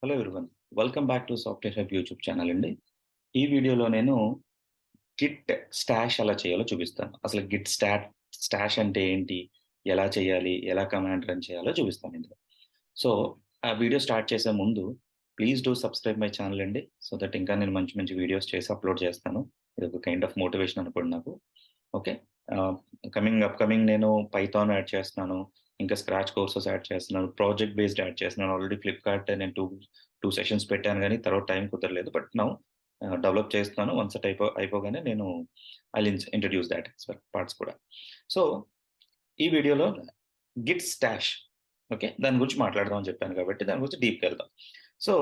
Hello everyone. Welcome back to software hub YouTube channel అండి. ఈ వీడియోలో నేను గిట్ స్టాష్ ఎలా చేయాలో చూపిస్తాను. అసలు గిట్ స్టాష్ అంటే ఏంటి? ఎలా చేయాలి? ఎలా కమాండ్ రన్ చేయాలో చూపిస్తాను ఇందులో. సో, ఆ వీడియో స్టార్ట్ చేసే ముందు please do subscribe my channel అండి. సో దట్ ఇంకా నేను మంచి మంచి వీడియోస్ చేసి అప్‌లోడ్ చేస్తాను. ఇదొక కైండ్ ఆఫ్ మోటివేషన్ అనుకోండి నాకు. ఓకే. ఆహ్, అప్‌కమింగ్ నేను పైథాన్ యాడ్ చేస్తున్నాను. ఇంకా స్క్రాచ్ కోర్సెస్ యాడ్ చేస్తున్నాను. ప్రాజెక్ట్ బేస్డ్ యాడ్ చేస్తున్నాను. ఆల్రెడీ ఫ్లిప్‌కార్ట్ నేను 2 సెషన్స్ పెట్టాను గానీ తర్వాత టైం కుదరలేదు. బట్ నౌ డెవలప్ చేస్తున్నాను. వన్స్ అది అయిపోగానే నేను ఇంట్రొడ్యూస్ థాట్ పార్ట్స్ కూడా. సో, ఈ వీడియోలో గిట్ స్టాష్ ఓకే. దాని గురించి మాట్లాడదాం అని చెప్పాను కాబట్టి దాని గురించి డీప్‌గెళ్దాం. సో,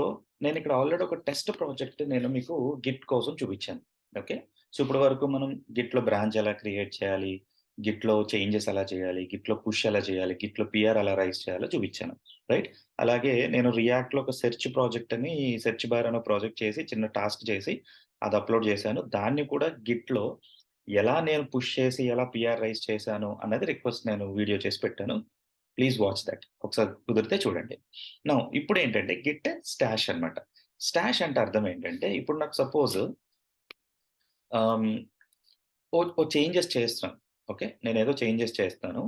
నేనిక్కడ ఆల్రెడీ ఒక టెస్ట్ ప్రాజెక్ట్ నేను మీకు గిట్ కోసం చూపిచ్చాను. ఓకే. సో, ఇప్పటి వరకు మనం గిట్‌లో బ్రాంచ్ ఎలా క్రియేట్ చేయాలి? గిట్‌లో చేంజెస్ ఎలా చేయాలి? గిట్‌లో పుష్ ఎలా చేయాలి? గిట్‌లో పీఆర్ ఎలా రైజ్ చేయాలో చూపిచ్చాను. రైట్? అలాగే నేను రియాక్ట్‌లో ఒక సెర్చ్ ప్రాజెక్ట్ అని సెర్చ్ బార్ అనే ప్రాజెక్ట్ చేసి చిన్న టాస్క్ చేసి అది అప్‌లోడ్ చేశాను. దాన్ని కూడా గిట్‌లో ఎలా నేను పుష్ చేసి ఎలా పీఆర్ రైజ్ చేశాను అన్నది రిక్వెస్ట్ నేను వీడియో చేసి పెట్టాను. Please watch that. ఒకసారి కుదిరితే చూడండి. నౌ ఇప్పుడేంటంటే గిట్ స్టాష్ అన్నమాట. స్టాష్ అంటే అర్థం ఏంటంటే ఇప్పుడు నాకు సపోజ్ ఆహ్, ఓ చేంజెస్ చేస్తున్నాను. ఓకే. నేనేదో చేంజెస్ చేస్తున్నాను.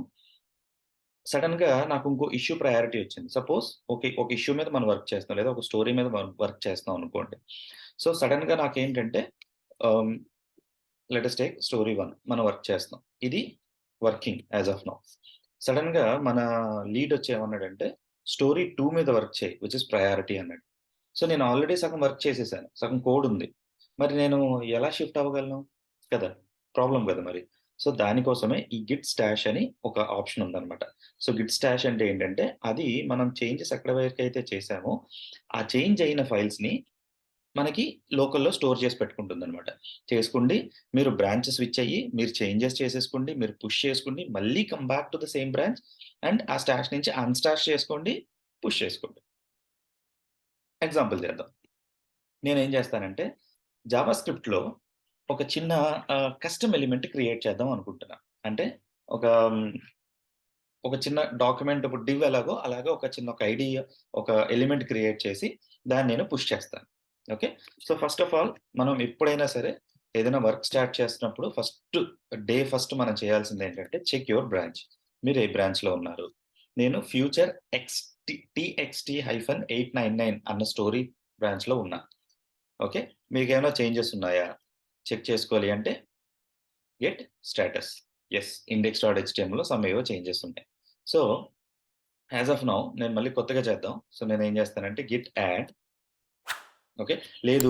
సడెన్‌గా నాకు ఇంకో ఇష్యూ ప్రయారిటీ వచ్చింది. Suppose okay. ఒక ఇష్యూ మీద మనం వర్క్ చేస్తున్నాం. లేదా ఒక స్టోరీ మీద మనం వర్క్ చేస్తున్నాం అనుకోండి. సో, సడెన్‌గా నాకేంటంటే ఆహ్, లెట్ అస్ టేక్ స్టోరీ 1 మనం వర్క్ చేస్తున్నాం. ఇది వర్కింగ్ యాస్ ఆఫ్ నౌ. సడెన్‌గా మన లీడ్ వచ్చి ఏమన్నాడంటే, "స్టోరీ 2 మీద వర్క్ చేయి విచ్ ఇస్ ప్రయారిటీ" అన్నాడు. సో, నేను ఆల్రెడీ సగం వర్క్ చేసేసాను. సగం కోడ్ ఉంది. మరి నేను ఎలా షిఫ్ట్ అవ్వగలను? కదా! ప్రాబ్లమ్ కదా మరి. సో, దానికోసమే ఈ గిట్ స్టాష్ అని ఒక ఆప్షన్ ఉందన్నమాట. సో, గిట్ స్టాష్ అంటే ఏంటంటే, అది మనం చేంజెస్ ఎక్కడి వరకైతే చేసామో, ఆ చేంజ్ అయిన ఫైల్స్‌ని మనకి లోకల్‌లో స్టోర్ చేసి పెట్టుకుంటుందనమాట. చేసుకోండి, మీరు బ్రాంచ్ స్విచ్ అయ్యి, మీరు చేంజెస్ చేసేసుకోండి, మీరు పుష్ చేసుకోండి, మళ్ళీ come back to the same branch and ఆ స్టాష్ నుంచి అన్‌స్టాష్ చేసుకోండి, పుష్ చేసుకోండి. ఎగ్జాంపుల్ చేద్దాం. నేనేం చేస్తానంటే, జావా స్క్రిప్ట్‌లో ఒక చిన్న కస్టమ్ ఎలిమెంట్ క్రియేట్ చేద్దాం అనుకుంటున్నా. అంటే ఒక ఒక చిన్న డాక్యుమెంట్ ఇప్పుడు డివ్ ఎలాగో, అలాగే ఒక ఐడీ, ఒక ఎలిమెంట్ క్రియేట్ చేసి దాన్ని నేను పుష్ చేస్తాను. Okay. So, first of all మనం ఎప్పుడైనా సరే ఏదైనా వర్క్ స్టార్ట్ చేస్తున్నప్పుడు ఫస్ట్ మనం చేయాల్సిందేంటంటే చెక్ యువర్ బ్రాంచ్. మీరు ఏ బ్రాంచ్‌లో ఉన్నారు? నేను ఫ్యూచర్ టీఎక్స్‌టీ హైఫన్ 899 అన్న స్టోరీ బ్రాంచ్‌లో ఉన్నా. ఓకే. మీకేమైనా చేంజెస్ ఉన్నాయా? చెక్ చేసుకోవాలి అంటే గెట్ స్టేటస్. యెస్. index.htmlలో సమ్ ఏవో చేంజెస్ ఉన్నాయి. సో, యాస్ ఆఫ్ నౌ నేను మళ్ళీ కొత్తగా చేద్దాం. సో, నేనేం చేస్తానంటే గిట్ యాడ్ ఓకే. లేదు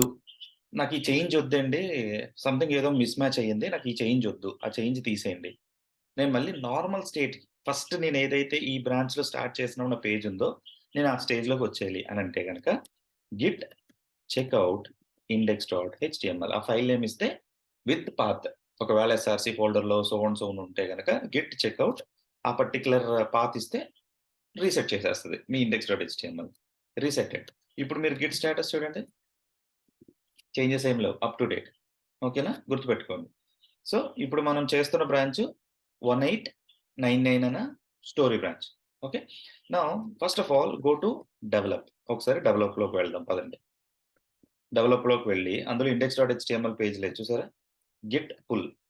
నాకు ఈ చేంజ్ వద్దండి. సంథింగ్ ఏదో మిస్ మ్యాచ్ అయ్యింది. నాకు ఈ చేంజ్ వద్దు. ఆ చేంజ్ తీసేయండి. నేను మళ్ళీ నార్మల్ స్టేట్‌కి ఫస్ట్ నేనేదైతే ఈ బ్రాంచ్‌లో స్టార్ట్ చేసిన నా పేజ్ ఉందో, నేను ఆ స్టేజ్‌లోకి వచ్చేయాలి అనంటే గనక గిట్ చెక్‌ఔట్ index.html ఆ ఫైల్ నేమ్ ఇస్తే విత్ పాత్ ఒకవేళ ఎస్ఆర్‌సి ఫోల్డర్‌లో సో అండ్ సో ఉంటే గనక గిట్ చెక్‌ఔట్ ఆ పర్టిక్యులర్ పాత్ ఇస్తే రీసెట్ చేసేస్తది మీ index.html రీసెటెడ్. ఇప్పుడు మీరు గిట్ స్టేటస్ చూడండి. చేంజెస్ ఏమి లేవు. Up to date. ఓకేనా? గుర్తుపెట్టుకోండి. సో, ఇప్పుడు మనం చేస్తున్న బ్రాంచ్ 1899 అన story branch. Okay. Now first of all go to develop. ఒకసారి డెవలప్‌లోకి వెళ్దాం పదండి. డెవలప్‌లోకి వెళ్లి అందులో index.html పేజ్ లేదు చూసారా?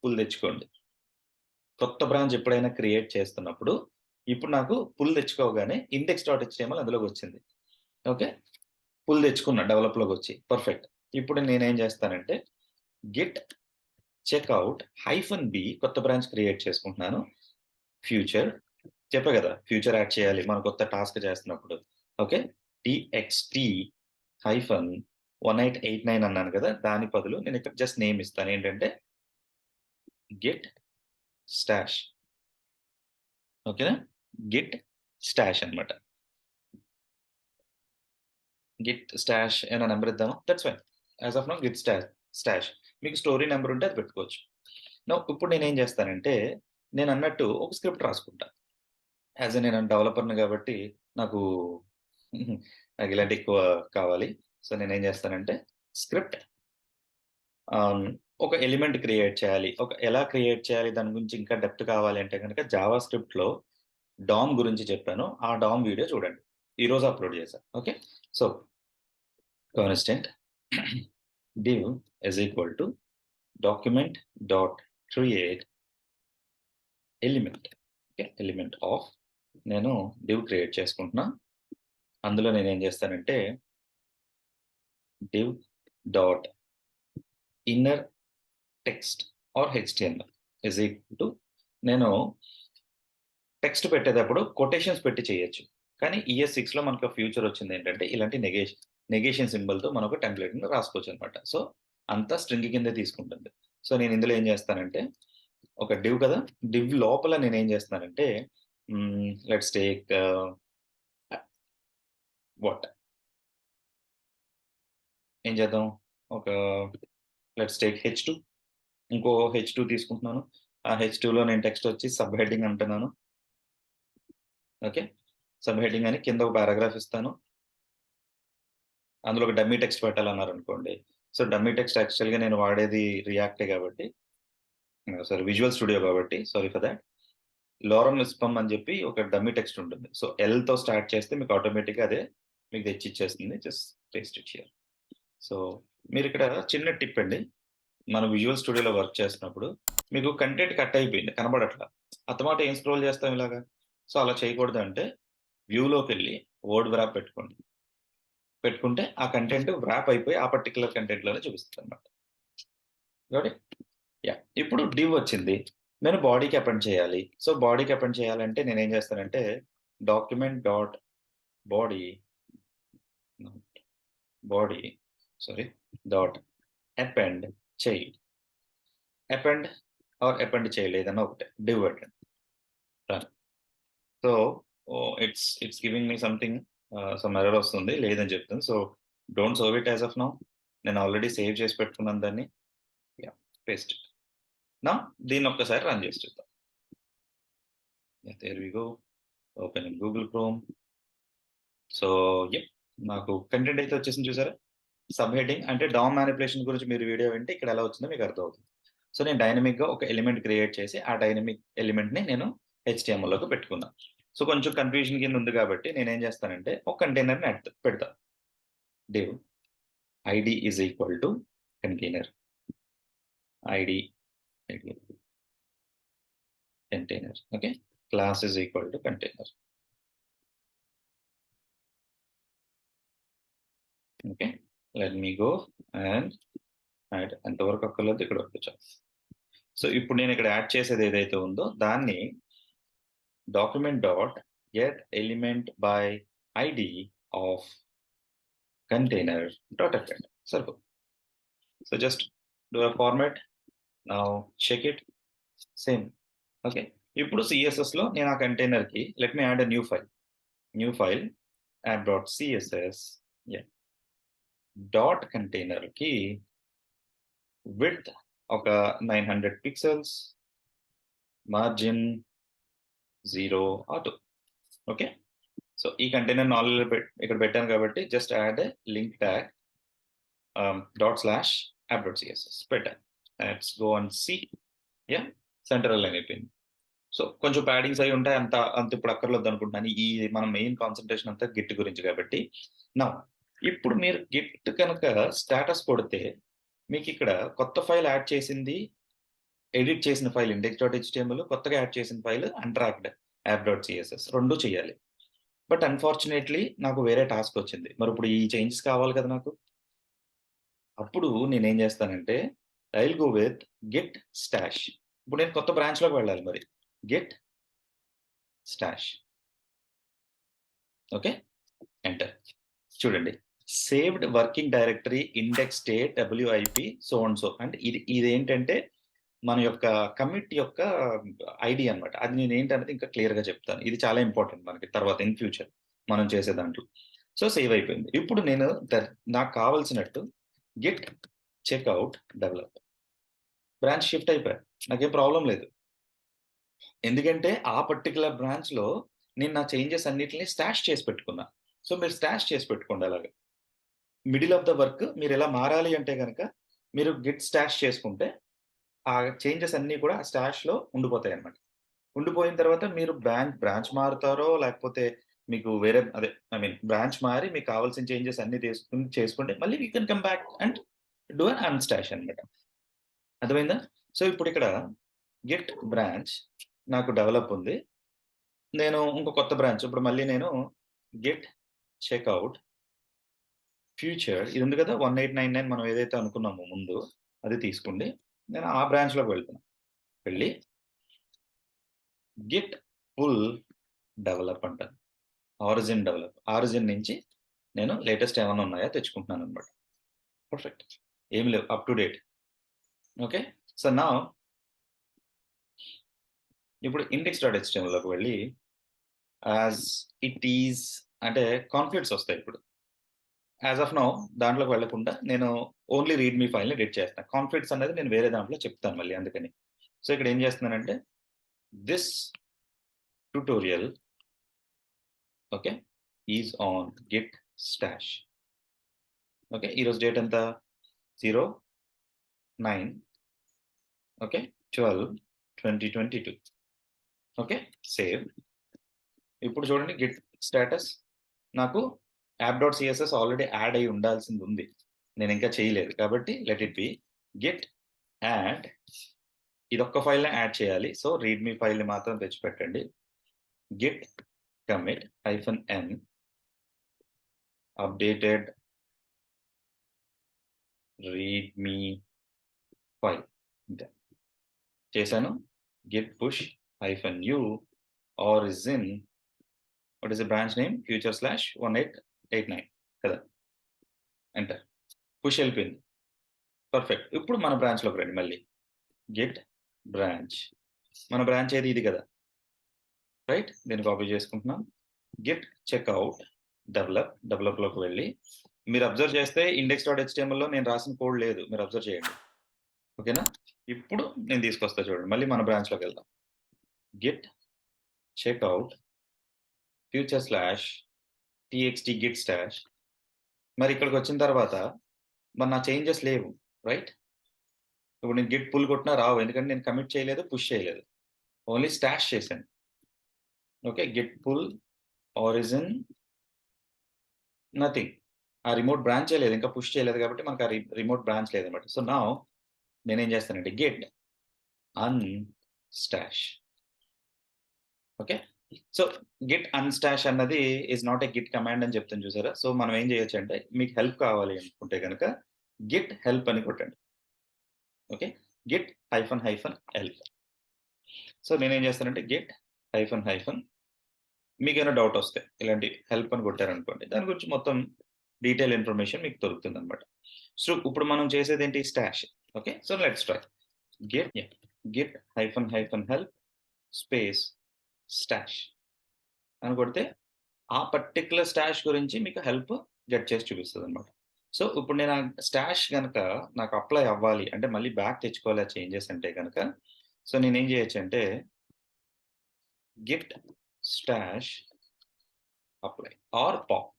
పుల్ తెచ్చుకోండి. కొత్త బ్రాంచ్ ఎప్పుడైనా క్రియేట్ చేస్తున్నప్పుడు, ఇప్పుడు నాకు పుల్ తెచ్చుకోగానే index.html అందులోకొచ్చింది. ఓకే. పుల్ తెచ్చుకున్నా డెవలప్‌లోకొచ్చి. పర్ఫెక్ట్. ఇప్పుడు నేనేం చేస్తానంటే గిట్ చెక్‌ఔట్ -b కొత్త బ్రాంచ్ క్రియేట్ చేసుకుంటున్నాను. ఫ్యూచర్ చెప్పా గదా! ఫ్యూచర్ యాడ్ చేయాలి. మనం కొత్త టాస్క్ చేస్తున్నప్పుడు. ఓకే. టీఎక్స్‌టీ హైఫన్ 1889 అన్నాను గదా! దాని బదులు నేనిక్కడ జస్ట్ నేమ్ ఇస్తాను. ఏంటంటే గిట్ స్టాష్. ఓకేనా? గిట్ స్టాష్ అన్నమాట. గిట్ స్టాష్ ఏమైనా నంబర్ ఇద్దామా? That's fine. As of now git stash. మీకు స్టోరీ నంబర్ ఉంటే అది పెట్టుకోవచ్చు. నౌ ఇప్పుడు నేనేం చేస్తానంటే, నేనన్నట్టు ఒక స్క్రిప్ట్ రాసుకుంటా. నేను డెవలపర్‌ని గాబట్టి నాకు నాకిలాంటియి ఎక్కువ కావాలి. సో, నేనేం జేస్తానంటే స్క్రిప్ట్ ఆహ్, ఒక ఎలిమెంట్ క్రియేట్ చేయాలి. ఎలా క్రియేట్ చేయాలి దాని గురించి ఇంకా డెప్త్ కావాలి అంటే గనక జావా స్క్రిప్ట్‌లో డామ్ గురించి చెప్పాను. ఆ డామ్ వీడియో చూడండి. ఈరోజు అప్‌లోడ్ చేశా. Okay. So, constant div is equal to document dot create element. Okay. Element of నేను div క్రియేట్ చేసుకుంటున్నా. అందులో నేనేం చేస్తానంటే div dot inner text are HTML is equal to నేను టెక్స్ట్ పెట్టేటప్పుడు కొటేషన్స్ పెట్టి చేయొచ్చు. కానీ ES6లో మనకు ఫ్యూచర్ వచ్చిందేంటంటే ఇలాంటి నెగేషన్ సింబల్‌తో మనం ఒక టెంప్లేట్‌ని రాసుకోవచ్చనమాట. సో, అంతా స్ట్రింగ్ కిందే తీసుకుంటుంది. సో, నేను ఇందులో ఏం చేస్తానంటే ఒక డివ్ కదా! డివ్ లోపల నేనేం చేస్తున్నానంటే లెట్స్ టేక్ వాట్ ఏం చేద్దాం? ఒక లెట్స్ టేక్ హెచ్2 ఇంకో హెచ్2 తీసుకుంటున్నాను. ఆ హెచ్2లో నేను టెక్స్ట్ వచ్చి సబ్ హెడ్డింగ్ అంటున్నాను. ఓకే. సబ్ హెడ్డింగ్ అని కింద ఒక పారాగ్రాఫ్ ఇస్తాను. అందులో ఒక డమ్మీ టెక్స్ట్ పెట్టాలన్నారనుకోండి. సో, డమ్మీ టెక్స్ట్ యాక్చువల్‌గా నేను వాడేది రియాక్టే కాబట్టి సారీ విజువల్ స్టూడియో కాబట్టి సారీ ఫర్ థాట్. లోరం విస్పమ్ అని చెప్పి ఒక డమ్మీ టెక్స్ట్ ఉంటుంది. సో, ఎల్‌తో స్టార్ట్ చేస్తే మీకు ఆటోమేటిక్‌గా అదే మీకు తెచ్చిచ్చేస్తుంది. Just paste it here. So, మీరిక్కడ చిన్న టిప్ అండి. మనం విజువల్ స్టూడియోలో వర్క్ చేస్తున్నప్పుడు మీకు కంటెంట్ కట్ అయిపోయింది. కనబడట్ల. అత్తమాట ఏం స్క్రోల్ చేస్తాం ఇలాగా? సో, అలా చేయకూడదంటే వ్యూలోకెళ్ళి వర్డ్ వ్రాప్ పెట్టుకోండి. పెట్టుకుంటే ఆ కంటెంట్ వ్రాప్ అయిపోయి ఆ పర్టిక్యులర్ కంటెంట్‌లోనే చూపిస్తదనమాట. Got it? యాహ్! ఇప్పుడు డివ్ వచ్చింది. నేను బాడీకి అపెండ్ చేయాలి. సో, బాడీకి అపెండ్ చేయాలంటే నేనేం చేస్తానంటే document dot body body sorry dot append child. Append or append child ఏదన్నా ఒకటే. డివ్ పెట్టండి. Done. So, it's giving me something some error వస్తుంది. లేదని చెప్తుంది. So, don't save it as of now. నేను ఆల్రెడీ సేవ్ చేసి పెట్టుకున్నాను దాన్ని. యాహ్! Paste it. నౌ దీన్ని ఒక్కసారి రన్ చేసి చూద్దాం. Yeah! There we go. Open in Google Chrome. So, yup నాకు కంటెంట్ అయితే వచ్చేసింది చూసారా? సబ్ హెడ్డింగ్ అంటే డామ్ మానిప్యులేషన్ గురించి మీరు వీడియో వింటే ఇక్కడ ఎలా వచ్చిందో మీకు అర్థమవుతుంది. సో, నేను డైనమిక్‌గా ఒక ఎలిమెంట్ క్రియేట్ చేసి, ఆ డైనమిక్ ఎలిమెంట్‌ని నేను హెచ్‌టీఎంఎల్‌లోకి పెట్టుకున్నా. సో, కొంచెం కన్‌ఫ్యూజన్ కింద ఉంది కాబట్టి నేనేం చేస్తానంటే ఒక కంటైనర్‌ని పెడతా. div ID is equal to container. ID container. Okay. Class is equal to container. Okay. Let me go and add ఎంతవరకు అక్కర్లేదు ఇక్కడ వరకు చాలు. సో, ఇప్పుడు నేను ఇక్కడ యాడ్ చేసేది ఏదైతే ఉందో దాన్ని document dot get element by ID of container dot append సరిపోతుంది. So, just do a format. Now check it same. Okay. ఇప్పుడు CSSలో నేను ఆ కంటైనర్‌కి let me add a new file app dot CSS yeah! Dot కంటైనర్‌కి width ఒక 900 pixels, margin 0 auto. Okay. So, ఈ కంటైనర్‌ని ఆల్రెడీ ఇక్కడ పెట్టాను కాబట్టి just add a link tag dot slash app dot CSS పెట్టాను. Let's go and see. Yeah! Center align అయిపోయింది. So, కొంచెం ప్యాడింగ్స్ అయి ఉంటాయి. అంత ఇప్పుడు అక్కర్లేదనుకుంటున్నాను. మన మెయిన్ కాన్సంట్రేషన్ అంతా గిట్ గురించి కాబట్టి. నౌ ఇప్పుడు మీరు గిట్ కనుక స్టేటస్ కొడితే మీకిక్కడ కొత్త ఫైల్ యాడ్ చేసింది, ఎడిట్ చేసిన ఫైల్ index.html, కొత్తగా యాడ్ చేసిన ఫైల్ అన్‌ట్రాక్డ్ app.css 2 చేయాలి. బట్ అన్‌ఫార్చునేట్‌లీ నాకు వేరే టాస్క్ వచ్చింది. మరిప్పుడు ఈ చేంజెస్ కావాలి కదా నాకు. అప్పుడు నేనేం చేస్తానంటే I will go with Git stash. ఇప్పుడు నేను కొత్త బ్రాంచ్‌లోకి వెళ్ళాలి మరి. Git stash. ఓకే. ఎంటర్. చూడండి. Saved working directory index state WIP so and so అంటే ఇదేంటంటే మన యొక్క కమిట్ యొక్క ఐడీ అన్నమాట. అది నేనేంటనేది ఇంకా క్లియర్‌గా చెప్తాను. ఇది చాలా ఇంపార్టెంట్ మనకి తర్వాత ఇన్ ఫ్యూచర్ మనం చేసే దాంట్లో. సో, సేవ్ అయిపోయింది. ఇప్పుడు నేను నాకు కావాల్సినట్టు git checkout develop branch shift అయిపోయా. నాకేం ప్రాబ్లమ్ లేదు. ఎందుకంటే ఆ పర్టిక్యులర్ బ్రాంచ్‌లో నేను నా చేంజెస్ అన్నిటిని స్టాష్ చేసి పెట్టుకున్నా. సో, మీరు స్టాష్ చేసి పెట్టుకోండి అలాగా. మిడిల్ ఆఫ్ ద వర్క్ మీరిలా మారాలి అంటే గనక మీరు గిట్ స్టాష్ చేసుకుంటే ఆ చేంజెస్ అన్నీ కూడా ఆ స్టాష్‌లో ఉండిపోతాయన్నమాట. ఉండిపోయిన తర్వాత మీరు బ్రాంచ్ మారుతారో లేకపోతే మీకు వేరే అదే బ్రాంచ్ మారి మీకు కావాల్సిన చేంజెస్ అన్నీ చేసుకోండి. మళ్ళీ you can come back and do un unstash అన్నమాట. అర్థమైందా? సో, ఇప్పుడిక్కడ గిట్ బ్రాంచ్ నాకు డెవలప్ ఉంది. నేను ఇంకో కొత్త బ్రాంచ్ ఇప్పుడు మళ్ళీ నేను గిట్ చెక్‌ఔట్ ఫ్యూచర్ ఇది ఉంది కదా! 1899 మనం ఏదైతే అనుకున్నామో ముందు అది తీసుకోండి. నేను ఆ బ్రాంచ్‌లోకి వెళ్తున్నా. వెళ్ళి గిట్ పుల్ డెవలప్ అంటాను. ఆరిజిన్ నుంచి నేను లేటెస్ట్ ఏమన్నా ఉన్నాయా తెచ్చుకుంటున్నాననమాట. పర్ఫెక్ట్. ఏమి లేవు. Up to date. Okay. So, now ఇప్పుడు index.htmlలోకి వెళ్ళి యాస్ ఇట్ ఈజ్ అంటే కాన్‌ఫ్లిక్ట్స్ వస్తాయి ఇప్పుడు. యాస్ ఆఫ్ నౌ దాంట్లోకి వెళ్ళకుండా నేను ఓన్లీ రీడ్ మీ ఫైల్‌ని ఎడిట్ చేస్తున్నా. కాన్‌ఫ్లిక్ట్స్ అనేది నేను వేరే దాంట్లో చెప్తాను మళ్ళీ అందుకని. సో, ఇక్కడ ఏం చేస్తున్నానంటే this tutorial okay. Is on Git stash. Okay. ఈరోజు డేట్ ఎంత? 09 ఓకే. 12/2022 ఓకే. సేవ్. ఇప్పుడు చూడండి గిట్ స్టేటస్ నాకు యాప్.సిఎస్ఎస్ ఆల్రెడీ యాడ్ అయ్యి ఉండాల్సింది ఉంది. నేను ఇంకా చేయలేదు. కాబట్టి let it be git add ఇదొక్క ఫైల్‌నే యాడ్ చేయాలి. సో, రీడ్ మీ ఫైల్‌ని మాత్రం తెచ్చిపెట్టండి. Git commit -n updated read me file ఇంతే. చేశాను. Git push -u origin what is the branch name future/1889 కదా! ఎంటర్. పుష్ ఎళ్ళిపోయింది. పర్ఫెక్ట్. ఇప్పుడు మన బ్రాంచ్‌లోకి రండి మళ్ళీ. Git branch. మన బ్రాంచ్ ఏది ఇది కదా! రైట్? దీన్ని కాపీ చేసుకుంటున్నాం. గిట్ చెక్‌ఔట్ డెవలప్‌లోకి వెళ్ళి మీరు అబ్జర్వ్ చేస్తే index.htmlలో నేను రాసిన కోడ్ లేదు. మీరు అబ్జర్వ్ చేయండి. ఓకేనా? ఇప్పుడు నేను తీసుకొస్తా చూడండి. మళ్ళీ మన బ్రాంచ్‌లోకి వెళ్దాం. Git checkout future/txt git stash మరి ఇక్కడికొచ్చిన తర్వాత మరి నా చేంజెస్ లేవు. రైట్? ఇప్పుడు నేను గిట్ పుల్ కొట్టినా రావు. ఎందుకంటే నేను కమిట్ చేయలేదు, పుష్ చేయలేదు. ఓన్లీ స్టాష్ చేశాను. Okay. Git pull origin nothing. ఆ రిమోట్ బ్రాంచే లేదు. ఇంకా పుష్ చేయలేదు కాబట్టి మనకు ఆ రిమోట్ బ్రాంచ్ లేదన్నమాట. సో, నౌ నేనేం చేస్తానంటే git unstash. Okay. So, git unstash అన్నది is not a git command అని చెప్తుంది చూసారా? సో, మనం ఏం చేయొచ్చంటే మీకు హెల్ప్ కావాలి అనుకుంటే గనక గిట్ హెల్ప్ అని కొట్టండి. ఓకే. Git help. సో, నేనేం చేస్తానంటే గిట్ హైఫన్ మీకేమైనా డౌట్ వస్తే ఇలాంటి హెల్ప్ అని కొట్టారనుకోండి. దాని గురించి మొత్తం డీటెయిల్ ఇన్ఫర్మేషన్ మీకు దొరుకుతుందన్నమాట. సో, ఇప్పుడు మనం చేసేదేంటి stash. Okay. So, let's try. Yeah! Git help space stash అని కొడితే ఆ పర్టిక్యులర్ స్టాష్ గురించి మీకు హెల్ప్ గెట్ చేసి చూపిస్తదన్నమాట. సో, ఇప్పుడు నేను ఆ స్టాష్ గనక నాకు అప్లై అవ్వాలి అంటే మళ్ళీ బ్యాక్ తెచ్చుకోవాలి ఆ చేంజెస్ అంటే గనక సో, నేనేం చేయొచ్చంటే git stash apply or pop.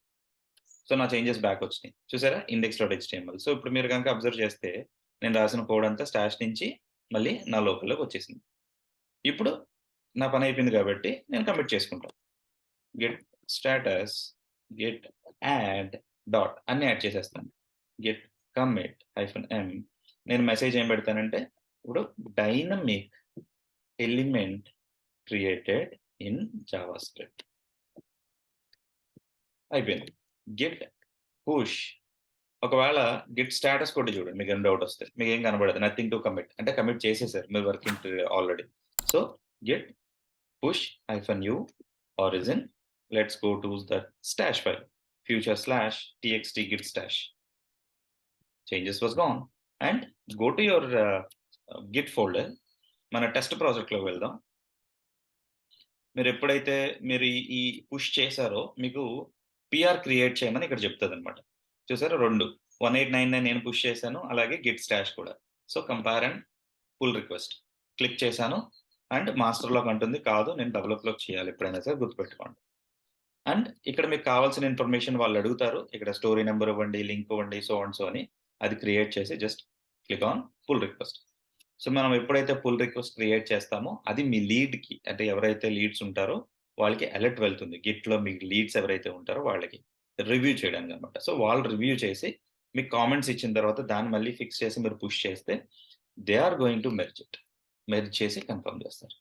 So, నా చేంజెస్ బ్యాక్ వచ్చినాయి. చూసారా? index.html. సో, ఇప్పుడు మీరు గనక అబ్జర్వ్ చేస్తే నేను రాసిన కోడ్ అంతా స్టాష్ నుంచి మళ్ళీ నా లోకల్‌లోకి వచ్చేసింది. ఇప్పుడు నా పని అయిపోయింది కాబట్టి నేను కమిట్ చేసుకుంటాను. Git status, Git add dot అన్నీ యాడ్ చేసేస్తాను. గిట్ కమిట్ -m నేను మెసేజ్ ఏం పెడతానంటే ఇప్పుడు dynamic element created in JavaScript అయిపోయింది. గిట్ పుష్ ఒకవేళ గిట్ స్టేటస్ కొట్టి చూడండి. మీకేమైనా డౌట్ వస్తే. మీకేం కనపడదు. Nothing to commit. అంటే కమిట్ చేసేసారు. మీరు working already. So, Git push -u origin let's go to that stash file future/txt git stash. Changes was gone and go to your git folder. మన టెస్ట్ ప్రాజెక్ట్‌లోకి వెళ్దాం. మీరెప్పుడైతే మీరు ఈ పుష్ చేసారో మీకు PR create చేయమని ఇక్కడ చెప్తదనమాట. చూసారా 2 1899 నేను పుష్ చేశాను. అలాగే గిట్ స్టాష్ కూడా. So, compare and pull request. Click చేశాను అండ్ మాస్టర్‌లోకి అంటుంది. కాదు నేను డెవలప్‌లోకి చేయాలి ఎప్పుడైనా సరే గుర్తుపెట్టుకోండి. అండ్ ఇక్కడ మీకు కావాల్సిన ఇన్ఫర్మేషన్ వాళ్ళు అడుగుతారు. ఇక్కడ స్టోరీ నంబర్ ఇవ్వండి, లింక్ ఇవ్వండి, సో అండ్ సో అని. అది క్రియేట్ చేసి just click on pull request. So, మనం ఎప్పుడైతే పుల్ రిక్వెస్ట్ క్రియేట్ చేస్తామో అది మీ లీడ్‌కి అంటే ఎవరైతే లీడ్స్ ఉంటారో వాళ్ళకి అలర్ట్ వెళ్తుంది. గిట్‌లో మీకు లీడ్స్ ఎవరైతే ఉంటారో వాళ్ళకి. రివ్యూ చేయడానికనమాట. సో, వాళ్ళు రివ్యూ చేసి మీకు కామెంట్స్ ఇచ్చిన తర్వాత దాన్ని మళ్ళీ ఫిక్స్ చేసి మీరు పుష్ చేస్తే they are going to merge it. Merge చేసి కన్ఫర్మ్ చేస్తారు.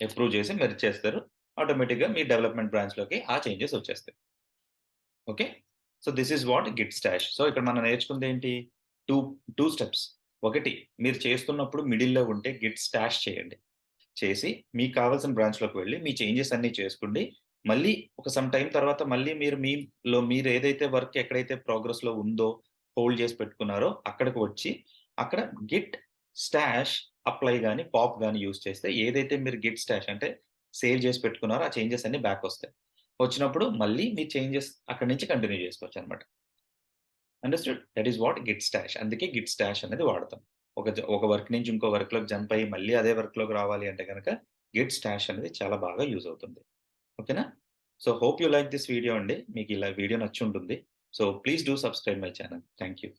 అప్రూవ్ చేసి మెర్జ్ చేస్తారు. ఆటోమేటిక్‌గా మీ డెవలప్‌మెంట్ బ్రాంచ్‌లోకి ఆ చేంజెస్ వచ్చేస్తాయి. Okay. So, this is what git stash. So, ఇక్కడ మనం నేర్చుకుందేంటి? 2, 2 స్టెప్స్. ఒకటి మీరు చేస్తున్నప్పుడు మిడిల్‌లో ఉంటే గిట్ స్టాష్ చేయండి. చేసి మీకు కావాల్సిన బ్రాంచ్‌లోకి వెళ్లి మీ చేంజెస్ అన్నీ చేసుకోండి. మళ్ళీ ఒక సమ్ టైమ్ తర్వాత మళ్ళీ మీరు మీరు ఏదైతే వర్క్ ఎక్కడైతే ప్రోగ్రెస్‌లో ఉందో, హోల్డ్ చేసి పెట్టుకున్నారో అక్కడికి వచ్చి, అక్కడ గిట్ స్టాష్ అప్లై గాని, పాప్ గాని యూజ్ చేస్తే ఏదైతే మీరు గిట్ స్టాష్ అంటే సేవ్ చేసి పెట్టుకున్నారో ఆ చేంజెస్ అన్నీ బ్యాకొస్తాయి. వచ్చినప్పుడు మళ్ళీ మీ చేంజెస్ అక్కడి నుంచి కంటిన్యూ చేసుకోవచ్చనమాట. Understood? That is what git stash. అందుకే గిట్ స్టాష్ అనేది వాడతాం. ఒక వర్క్ నుంచి ఇంకో వర్క్‌లోకి జంప్ అయ్యి మళ్ళీ అదే వర్క్‌లోకి రావాలి అంటే గనక గిట్ స్టాష్ అనేది చాలా బాగా యూజ్ అవుతుంది. ఓకేనా? So, hope you like this video అండి. మీకు ఇలా వీడియో నచ్చుంటుంది. So, please do subscribe my channel. Thank you.